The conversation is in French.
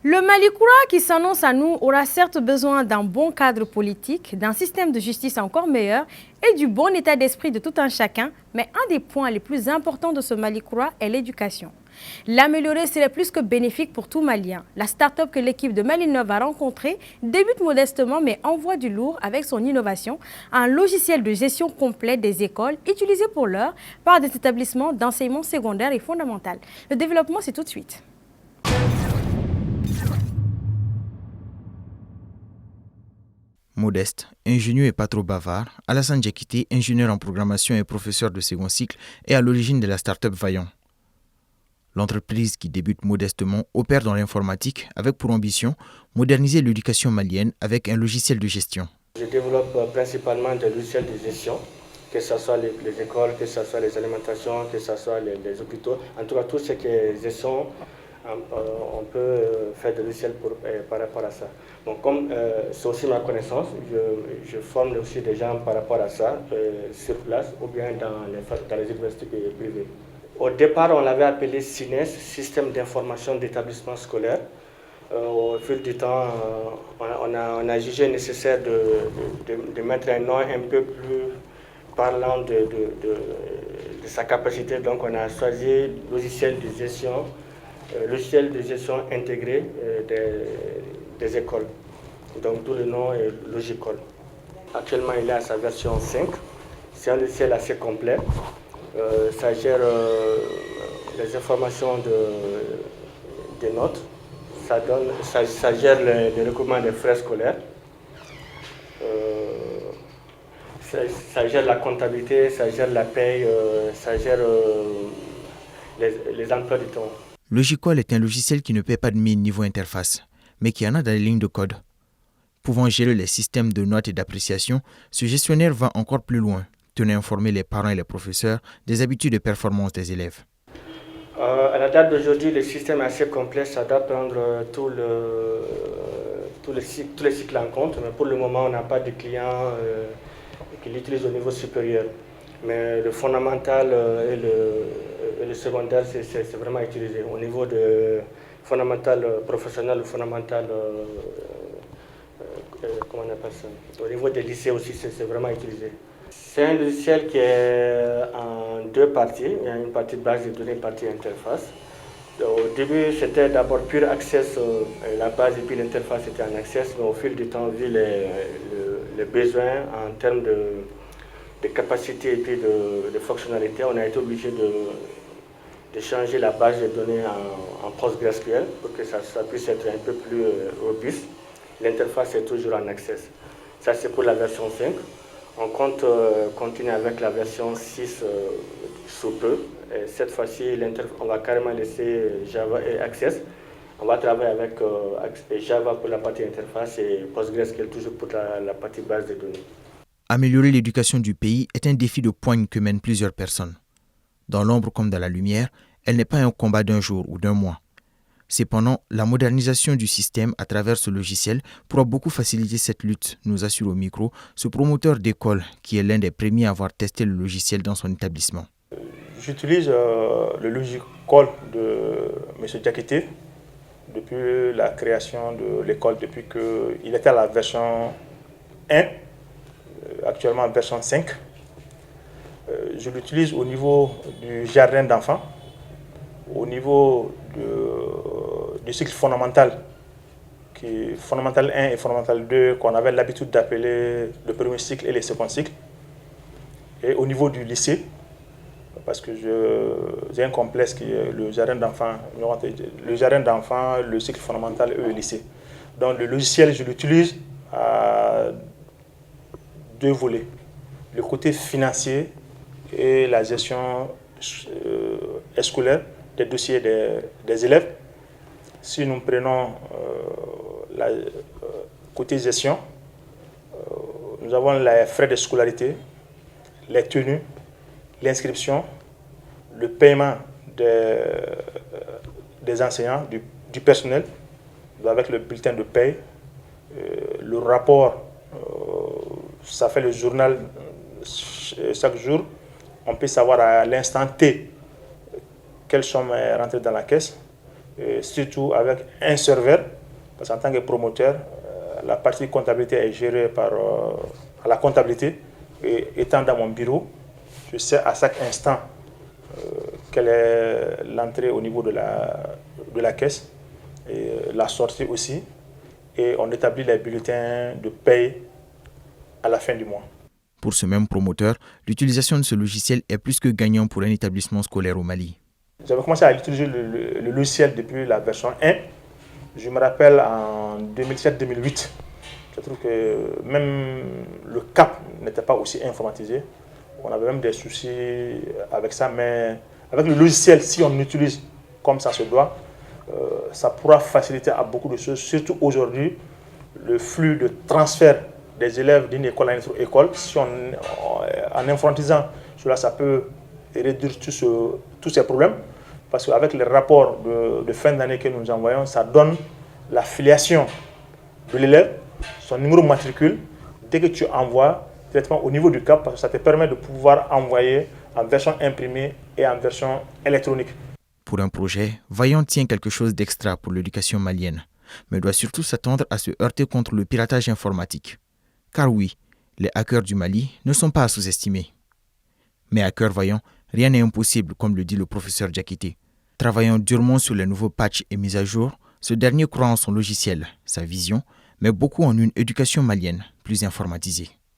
Le Mali qui s'annonce à nous aura certes besoin d'un bon cadre politique, d'un système de justice encore meilleur et du bon état d'esprit de tout un chacun, mais un des points les plus importants de ce Mali est l'éducation. L'améliorer serait plus que bénéfique pour tout Malien. La start-up que l'équipe de Malinov a rencontrée débute modestement mais envoie du lourd avec son innovation, un logiciel de gestion complète des écoles utilisé pour l'heure par des établissements d'enseignement secondaire et fondamental. Le développement, c'est tout de suite. Modeste, ingénieux et pas trop bavard, Alassane Diakité, ingénieur en programmation et professeur de second cycle, est à l'origine de la start-up Vaillant. L'entreprise qui débute modestement opère dans l'informatique avec pour ambition moderniser l'éducation malienne avec un logiciel de gestion. Je développe principalement des logiciels de gestion, que ce soit les écoles, que ce soit les alimentations, que ce soit les hôpitaux. En tout cas, tout ce qui est gestion, on peut faire des logiciels par rapport à ça. Donc, comme c'est aussi ma connaissance, je forme aussi des gens par rapport à ça, sur place ou bien dans les universités privées. Au départ, on l'avait appelé SINES, Système d'information d'établissement scolaire. Au fil du temps, on a jugé nécessaire de mettre un nom un peu plus parlant de sa capacité. Donc, on a choisi logiciel de gestion intégré des écoles. Donc, tout le nom est Logicol. Actuellement, il est à sa version 5. C'est un logiciel assez complet. Ça gère les informations des notes, ça gère le recouvrement des frais scolaires, ça gère la comptabilité, ça gère la paye, ça gère les emplois du temps. Logicol est un logiciel qui ne paie pas de mine niveau interface, mais qui en a dans les lignes de code. Pouvant gérer les systèmes de notes et d'appréciation, ce gestionnaire va encore plus loin. Tenez informer les parents et les professeurs des habitudes de performance des élèves. À la date d'aujourd'hui, le système est assez complet, ça doit prendre tous les cycles en compte, mais pour le moment, on n'a pas de clients qui l'utilisent au niveau supérieur. Mais le fondamental et le secondaire, c'est vraiment utilisé. Au niveau de fondamental professionnel, le fondamental, comment on appelle ça? Au niveau des lycées aussi, c'est vraiment utilisé. C'est un logiciel qui est en deux parties. Il y a une partie de base de données, une partie interface. Au début, c'était d'abord pure access, la base et puis l'interface était en access, mais au fil du temps, vu les besoins en termes de capacité et puis de fonctionnalité, on a été obligé de changer la base de données en PostgreSQL pour que ça puisse être un peu plus robuste. L'interface est toujours en access. Ça, c'est pour la version 5. On compte continuer avec la version 6 sous peu. Et cette fois-ci, on va carrément laisser Java et Access. On va travailler avec Java pour la partie interface et PostgreSQL toujours pour la partie base de données. Améliorer l'éducation du pays est un défi de poigne que mènent plusieurs personnes. Dans l'ombre comme dans la lumière, elle n'est pas un combat d'un jour ou d'un mois. Cependant, la modernisation du système à travers ce logiciel pourra beaucoup faciliter cette lutte, nous assure au micro ce promoteur d'école qui est l'un des premiers à avoir testé le logiciel dans son établissement. J'utilise le Logicol de M. Diakité depuis la création de l'école, depuis qu'il était à la version 1, actuellement version 5. Je l'utilise au niveau du jardin d'enfants, au niveau du cycle fondamental, fondamental 1 et fondamental 2, qu'on avait l'habitude d'appeler le premier cycle et le second cycle. Et au niveau du lycée, parce que j'ai un complexe qui est le jardin d'enfants, le cycle fondamental et le lycée. Donc le logiciel, je l'utilise à deux volets. Le côté financier et la gestion scolaire des dossiers des élèves. Si nous prenons côté gestion, nous avons les frais de scolarité, les tenues, l'inscription, le paiement des enseignants, du personnel, avec le bulletin de paie, le rapport, ça fait le journal chaque jour. On peut savoir à l'instant T quelle somme est rentrée dans la caisse. surtout avec un serveur, parce qu'en tant que promoteur, la partie comptabilité est gérée par la comptabilité. Et étant dans mon bureau, je sais à chaque instant quelle est l'entrée au niveau de la caisse et la sortie aussi. Et on établit les bulletins de paye à la fin du mois. Pour ce même promoteur, l'utilisation de ce logiciel est plus que gagnant pour un établissement scolaire au Mali. J'avais commencé à utiliser le logiciel depuis la version 1. Je me rappelle en 2007-2008. Je trouve que même le CAP n'était pas aussi informatisé. On avait même des soucis avec ça, mais avec le logiciel, si on l'utilise comme ça se doit, ça pourra faciliter à beaucoup de choses, surtout aujourd'hui, le flux de transfert des élèves d'une école à une autre école. Si en informatisant cela, ça peut réduire tous ces problèmes, parce qu'avec les rapports de fin d'année que nous envoyons, ça donne la filiation de l'élève, son numéro de matricule, dès que tu envoies directement au niveau du CAP, parce que ça te permet de pouvoir envoyer en version imprimée et en version électronique. Pour un projet, Vaillant tient quelque chose d'extra pour l'éducation malienne, mais doit surtout s'attendre à se heurter contre le piratage informatique. Car oui, les hackers du Mali ne sont pas à sous-estimer. Mais à cœur vaillant, rien n'est impossible, comme le dit le professeur Diakité. Travaillant durement sur les nouveaux patchs et mises à jour, ce dernier croit en son logiciel, sa vision, mais beaucoup en une éducation malienne plus informatisée.